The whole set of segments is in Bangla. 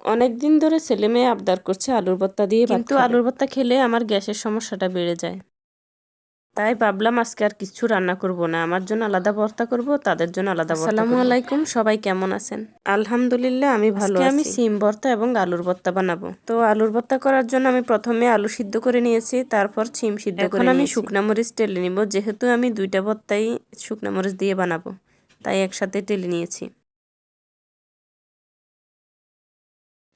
অনেকদিন ধরে ছেলে মেয়ে আবদার করছে আলুর ভর্তা দিয়ে, কিন্তু আলুর ভর্তা খেলে আমার গ্যাসের সমস্যাটা বেড়ে যায়। তাই ভাবলাম আজকে আর কিছু রান্না করব না, আমার জন্য আলাদা ভর্তা করব, তাদের জন্য আলাদা ভর্তা। আসসালামু আলাইকুম, সবাই কেমন আছেন? আলহামদুলিল্লাহ আমি ভালো আছি। আমি সিম ভর্তা এবং আলুর ভর্তা বানাবো। তো আলুর ভর্তা করার জন্য আমি প্রথমে আলু সিদ্ধ করে নিয়েছি, তারপর সিম সিদ্ধ করে নিয়েছি। এখন আমি শুকনা মরিচ টেলে নিব, যেহেতু আমি দুইটা ভর্তাই শুকনা মরিচ দিয়ে বানাবো, তাই একসাথে টেলে নিয়েছি।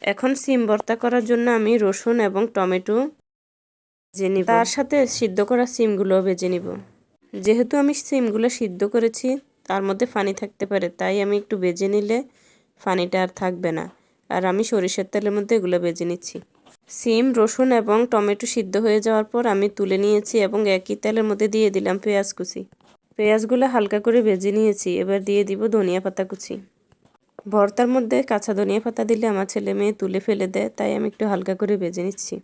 এখন সিম ভর্তা করার জন্য আমি রসুন এবং টমেটো ভেজে নিব, তার সাথে সিদ্ধ করা সিমগুলো ভেজে নিব। যেহেতু আমি সিমগুলো সিদ্ধ করেছি, তার মধ্যে পানি থাকতে পারে, তাই আমি একটু ভেজে নিলে পানিটা আর থাকবে না। আর আমি সরিষার তেলের মধ্যে এগুলো ভেজে নিচ্ছি। সিম, রসুন এবং টমেটো সিদ্ধ হয়ে যাওয়ার পর আমি তুলে নিয়েছি এবং একই তেলের মধ্যে দিয়ে দিলাম পেঁয়াজ কুচি। পেঁয়াজগুলো হালকা করে ভেজে নিয়েছি, এবার দিয়ে দিব ধনিয়া পাতা কুচি। ভর্তার মধ্যে কাঁচা ধনিয়া পাতা দিলে আমার ছেলে মেয়ে তুলে ফেলে দেয়, তাই আমি একটু হালকা করে ভেজে নিচ্ছি।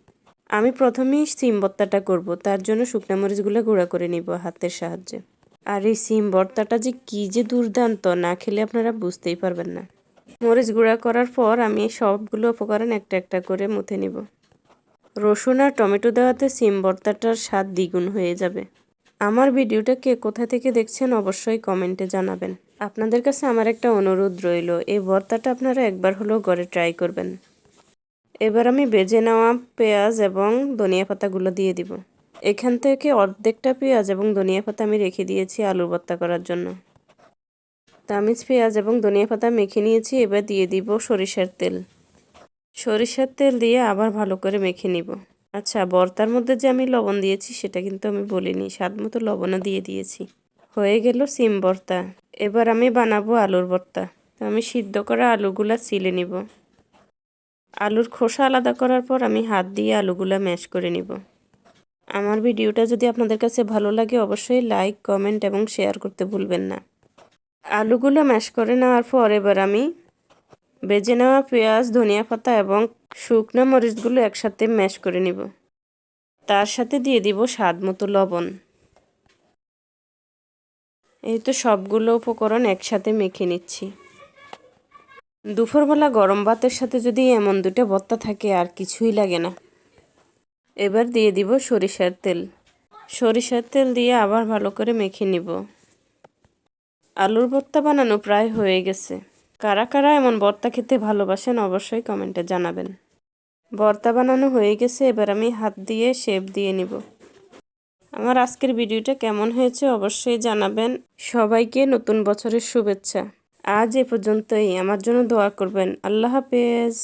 আমি প্রথমেই সিম ভর্তাটা করব, তার জন্য শুকনো মরিচগুলো গুঁড়া করে নিব হাতের সাহায্যে। আর এই সিম ভর্তাটা যে কী যে দুর্দান্ত, না খেলে আপনারা বুঝতেই পারবেন না। মরিচ গুঁড়া করার পর আমি সবগুলো উপকরণ একটা একটা করে মুথে নিব। রসুন আর টমেটো দেওয়াতে সিম ভর্তাটার স্বাদ দ্বিগুণ হয়ে যাবে। আমার ভিডিওটা কে কোথা থেকে দেখছেন অবশ্যই কমেন্টে জানাবেন। আপনাদের কাছে আমার একটা অনুরোধ রইল, এই ভর্তাটা আপনারা একবার হলেও ঘরে ট্রাই করবেন। এবার আমি ভেজে নেওয়া পেঁয়াজ এবং ধনিয়া পাতাগুলো দিয়ে দিব। এখান থেকে অর্ধেকটা পেঁয়াজ এবং ধনিয়া পাতা আমি রেখে দিয়েছি আলুর ভর্তা করার জন্য। তামিজ পেঁয়াজ এবং ধনিয়া পাতা মেখে নিয়েছি, এবার দিয়ে দিব সরিষার তেল। সরিষার তেল দিয়ে আবার ভালো করে মেখে নিব। আচ্ছা, ভর্তার মধ্যে যে আমি লবণ দিয়েছি সেটা কিন্তু আমি বলিনি, স্বাদ মতো লবণও দিয়ে দিয়েছি। হয়ে গেল সিম ভর্তা। এবার আমি বানাবো আলুর ভর্তা। তো আমি সিদ্ধ করা আলুগুলা ছিলে নিব। আলুর খোসা আলাদা করার পর আমি হাত দিয়ে আলুগুলা ম্যাশ করে নিব। আমার ভিডিওটা যদি আপনাদের কাছে ভালো লাগে অবশ্যই লাইক, কমেন্ট এবং শেয়ার করতে ভুলবেন না। আলুগুলো ম্যাশ করে নেওয়ার পর এবার আমি ভেজে নেওয়া পেঁয়াজ, ধনিয়া পাতা এবং শুকনো মরিচগুলো একসাথে ম্যাশ করে নিব। তার সাথে দিয়ে দিব স্বাদ মতো লবণ। এই তো সবগুলো উপকরণ একসাথে মেখে নিচ্ছি। দুপুরবেলা গরম ভাতের সাথে যদি এমন দুটো ভর্তা থাকে আর কিছুই লাগে না। এবার দিয়ে দিব সরিষার তেল। সরিষার তেল দিয়ে আবার ভালো করে মেখে নিব। আলুর ভর্তা বানানো প্রায় হয়ে গেছে। কারা কারা এমন ভর্তা খেতে ভালোবাসেন অবশ্যই কমেন্টে জানাবেন। ভর্তা বানানো হয়ে গেছে, এবার আমি হাত দিয়ে শেপ দিয়ে নিব। আমার আজকের ভিডিওটা কেমন হয়েছে অবশ্যই জানাবেন। সবাইকে নতুন বছরের শুভেচ্ছা। আজ এ পর্যন্তই, আমার জন্য দোয়া করবেন। আল্লাহ হাফেজ।